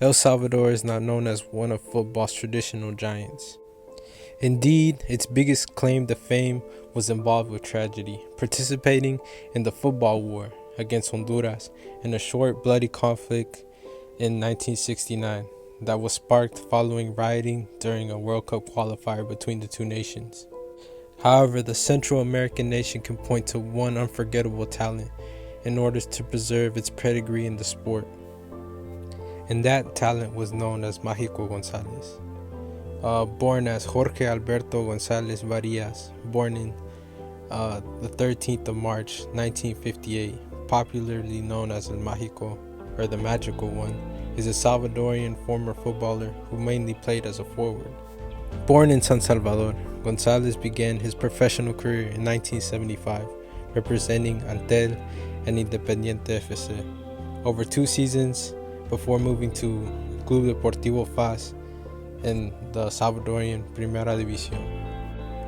El Salvador is now known as one of football's traditional giants. Indeed, its biggest claim to fame was involved with tragedy, participating in the football war against Honduras in a short, bloody conflict in 1969 that was sparked following rioting during a World Cup qualifier between the two nations. However, the Central American nation can point to one unforgettable talent in order to preserve its pedigree in the sport. And that talent was known as Mágico González. Born as Jorge Alberto González Barillas, born in the 13th of March 1958, popularly known as El Mágico, or the Magical One, is a Salvadorian former footballer who mainly played as a forward. Born in San Salvador, González began his professional career in 1975, representing Antel and Independiente FC, over 2 seasons before moving to Club Deportivo FAS in the Salvadorian Primera División.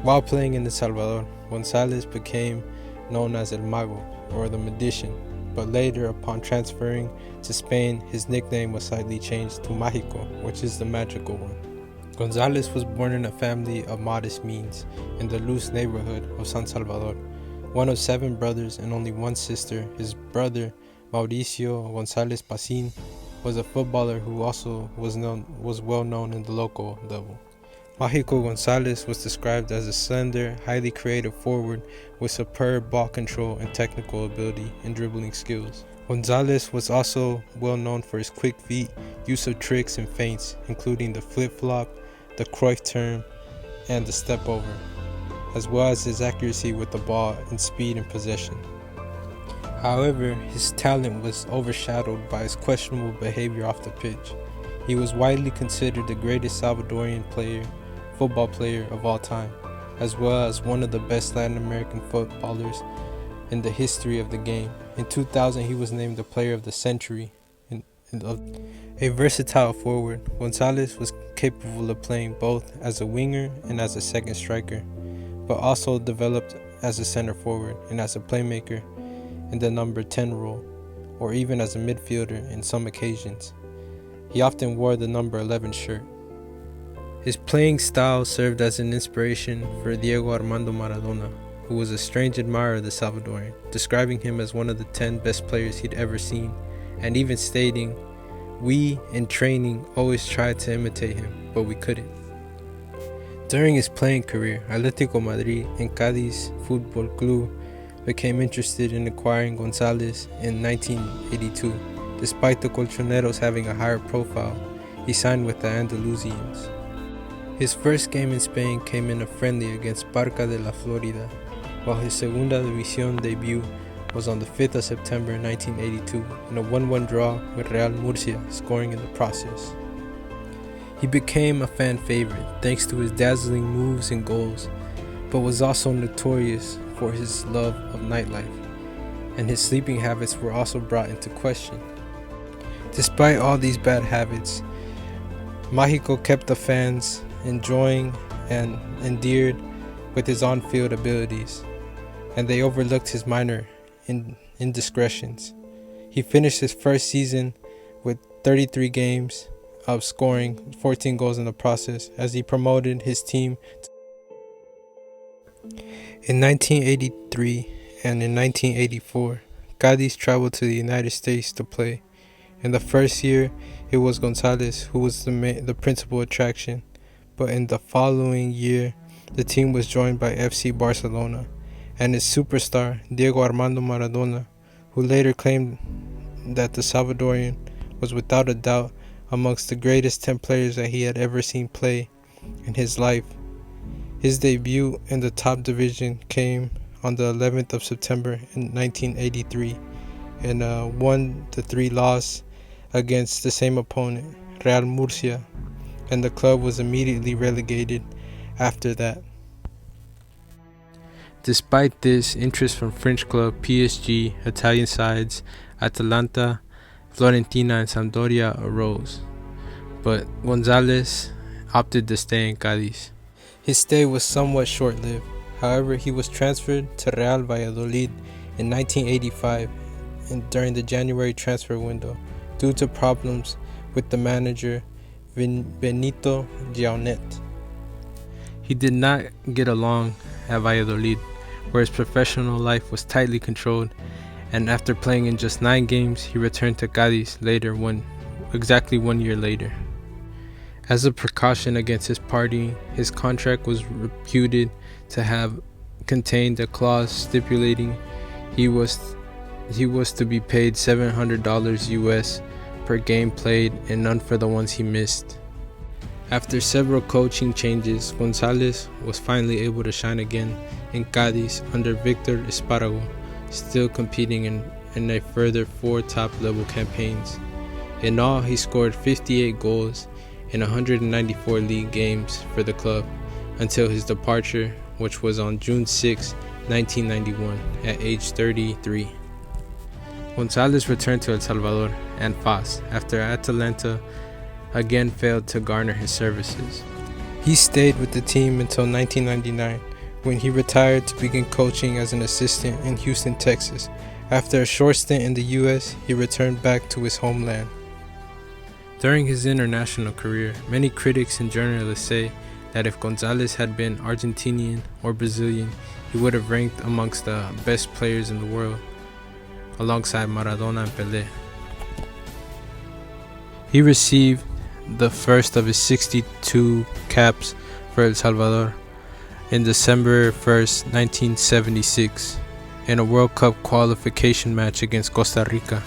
While playing in El Salvador, González became known as El Mago, or the Magician, but later, upon transferring to Spain, his nickname was slightly changed to Mágico, which is the Magical One. González was born in a family of modest means in the Luz neighborhood of San Salvador. One of 7 brothers and only 1 sister, his brother Mauricio González Pacín was a footballer who also was well known in the local level. Mágico González was described as a slender, highly creative forward with superb ball control and technical ability and dribbling skills. González was also well known for his quick feet, use of tricks and feints, including the flip-flop, the Cruyff turn, and the step-over, as well as his accuracy with the ball and speed in possession. However, his talent was overshadowed by his questionable behavior off the pitch. He was widely considered the greatest Salvadorian football player of all time, as well as one of the best Latin American footballers in the history of the game. In 2000, he was named the Player of the Century. A versatile forward, González was capable of playing both as a winger and as a second striker, but also developed as a center forward and as a playmaker in the number 10 role, or even as a midfielder in some occasions. He often wore the number 11 shirt. His playing style served as an inspiration for Diego Armando Maradona, who was a strange admirer of the Salvadorian, describing him as one of the 10 best players he'd ever seen, and even stating, "We, in training, always tried to imitate him, but we couldn't." During his playing career, Atlético Madrid and Cádiz Fútbol Club became interested in acquiring González in 1982. Despite the Colchoneros having a higher profile, he signed with the Andalusians. His first game in Spain came in a friendly against Barca de la Florida, while his Segunda División debut was on the 5th of September 1982 in a 1-1 draw with Real Murcia, scoring in the process. He became a fan favorite thanks to his dazzling moves and goals, but was also notorious for his love of nightlife, and his sleeping habits were also brought into question. Despite all these bad habits, Mágico kept the fans enjoying and endeared with his on-field abilities, and they overlooked his minor indiscretions. He finished his first season with 33 games of scoring 14 goals in the process as he promoted his team. In 1983 and in 1984, Cádiz traveled to the United States to play. In the first year, it was González who was the principal attraction, but in the following year, the team was joined by FC Barcelona and its superstar Diego Armando Maradona, who later claimed that the Salvadorian was without a doubt amongst the greatest 10 players that he had ever seen play in his life. His debut in the top division came on the 11th of September in 1983 in a 1-3 loss against the same opponent, Real Murcia, and the club was immediately relegated after that. Despite this, interest from French club PSG, Italian sides Atalanta, Fiorentina, and Sampdoria arose, but González opted to stay in Cádiz. His stay was somewhat short-lived. However, he was transferred to Real Valladolid in 1985 and during the January transfer window due to problems with the manager Benito Giaunet. He did not get along at Valladolid, where his professional life was tightly controlled, and after playing in just 9 games, he returned to Cádiz exactly 1 year later. As a precaution against his partying, his contract was reputed to have contained a clause stipulating he was to be paid $700 US per game played and none for the ones he missed. After several coaching changes, González was finally able to shine again in Cádiz under Victor Espárrago, still competing in a further 4 top-level campaigns. In all, he scored 58 goals in 194 league games for the club until his departure, which was on June 6, 1991, at age 33. González returned to El Salvador and FAS after Atalanta again failed to garner his services. He stayed with the team until 1999, when he retired to begin coaching as an assistant in Houston, Texas. After a short stint in the US, he returned back to his homeland. During his international career, many critics and journalists say that if González had been Argentinian or Brazilian, he would have ranked amongst the best players in the world, alongside Maradona and Pelé. He received the first of his 62 caps for El Salvador in December 1st, 1976, in a World Cup qualification match against Costa Rica.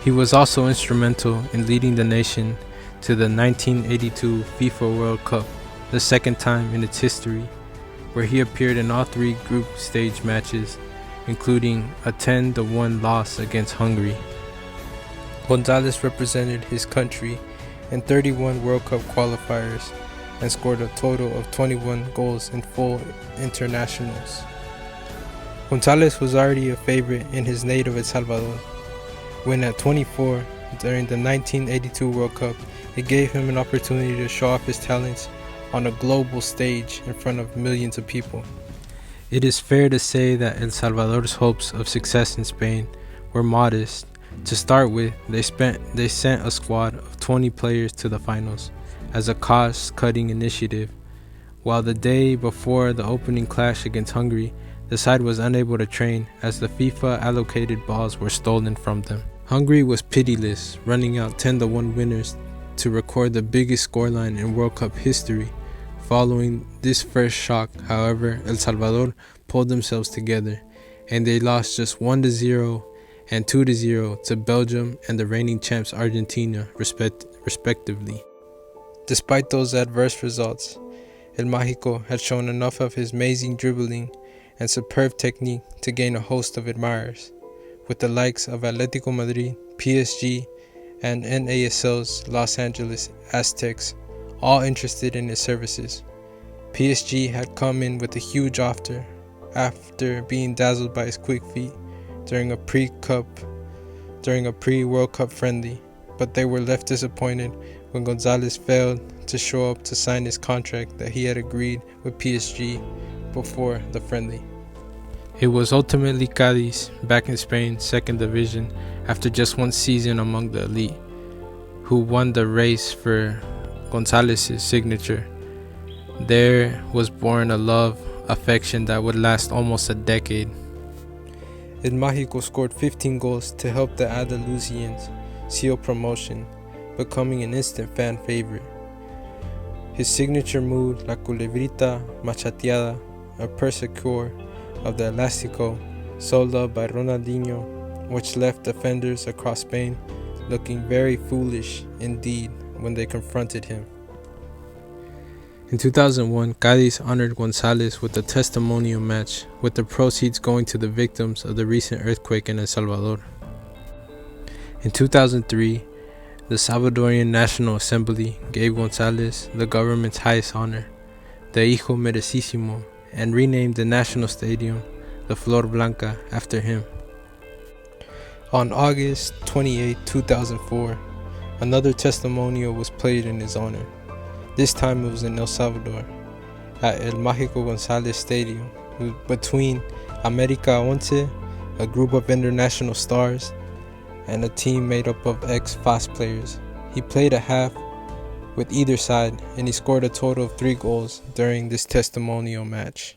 He was also instrumental in leading the nation to the 1982 FIFA World Cup, the second time in its history, where he appeared in all 3 group stage matches, including a 10-1 loss against Hungary. González represented his country in 31 World Cup qualifiers and scored a total of 21 goals in full internationals. González was already a favorite in his native El Salvador, when at 24, during the 1982 World Cup, it gave him an opportunity to show off his talents on a global stage in front of millions of people. It is fair to say that El Salvador's hopes of success in Spain were modest. To start with, they sent a squad of 20 players to the finals as a cost-cutting initiative, while the day before the opening clash against Hungary, the side was unable to train as the FIFA allocated balls were stolen from them. Hungary was pitiless, running out 10-1 winners to record the biggest scoreline in World Cup history. Following this first shock, however, El Salvador pulled themselves together, and they lost just 1-0 and 2-0 to Belgium and the reigning champs Argentina, respectively. Despite those adverse results, El Mágico had shown enough of his amazing dribbling and superb technique to gain a host of admirers, with the likes of Atletico Madrid, PSG, and NASL's Los Angeles Aztecs all interested in his services. PSG had come in with a huge offer after being dazzled by his quick feet during a pre-World Cup friendly, but they were left disappointed when González failed to show up to sign his contract that he had agreed with PSG before the friendly. It was ultimately Cádiz, back in Spain's second division after just 1 season among the elite, who won the race for González's signature. There was born a love affection that would last almost a decade. El Mágico scored 15 goals to help the Andalusians seal promotion, becoming an instant fan favorite. His signature move, La Culebrita Machateada, a persecutor of the Elástico, so loved by Ronaldinho, which left defenders across Spain looking very foolish indeed when they confronted him. In 2001, Cádiz honored González with a testimonial match, with the proceeds going to the victims of the recent earthquake in El Salvador. In 2003, the Salvadorian National Assembly gave González the government's highest honor, the Hijo Merecísimo, and renamed the national stadium the Flor Blanca after him. On August 28, 2004, another testimonial was played in his honor. This time it was in El Salvador, at El Mágico González Stadium, between America Once, a group of international stars, and a team made up of ex-FAS players. He played a half with either side, and he scored a total of 3 goals during this testimonial match.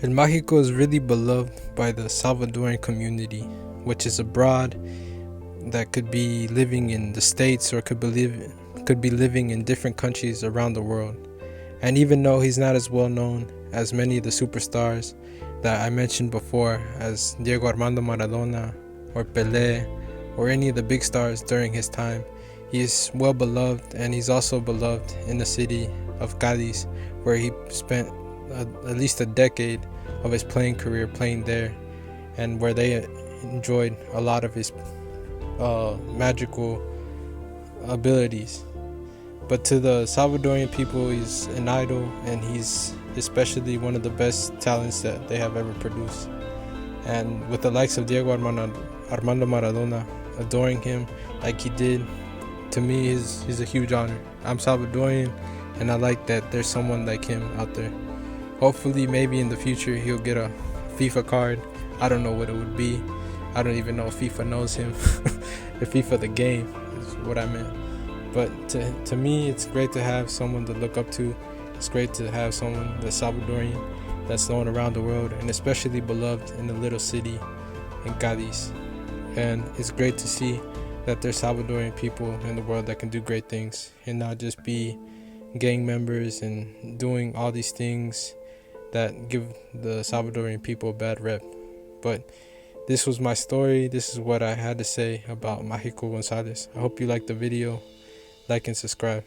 El Mágico is really beloved by the Salvadoran community, which is abroad, that could be living in the States or could be living in different countries around the world. And even though he's not as well known as many of the superstars that I mentioned before, as Diego Armando Maradona or Pelé or any of the big stars during his time, he is well beloved, and he's also beloved in the city of Cadiz, where he spent at least a decade of his playing career playing there, and where they enjoyed a lot of his magical abilities. But to the Salvadorian people, he's an idol, and he's especially one of the best talents that they have ever produced. And with the likes of Diego Armando Maradona adoring him like he did, to me, he's a huge honor. I'm Salvadorian, and I like that there's someone like him out there. Hopefully, maybe in the future, he'll get a FIFA card. I don't know what it would be. I don't even know if FIFA knows him. If FIFA the game is what I meant. But to me, it's great to have someone to look up to. It's great to have someone that's Salvadorian, that's known around the world, and especially beloved in the little city in Cadiz. And it's great to see that there's Salvadorian people in the world that can do great things and not just be gang members and doing all these things that give the Salvadorian people a bad rep. But this was my story. This is what I had to say about Mágico González. I hope you liked the video. Like and subscribe.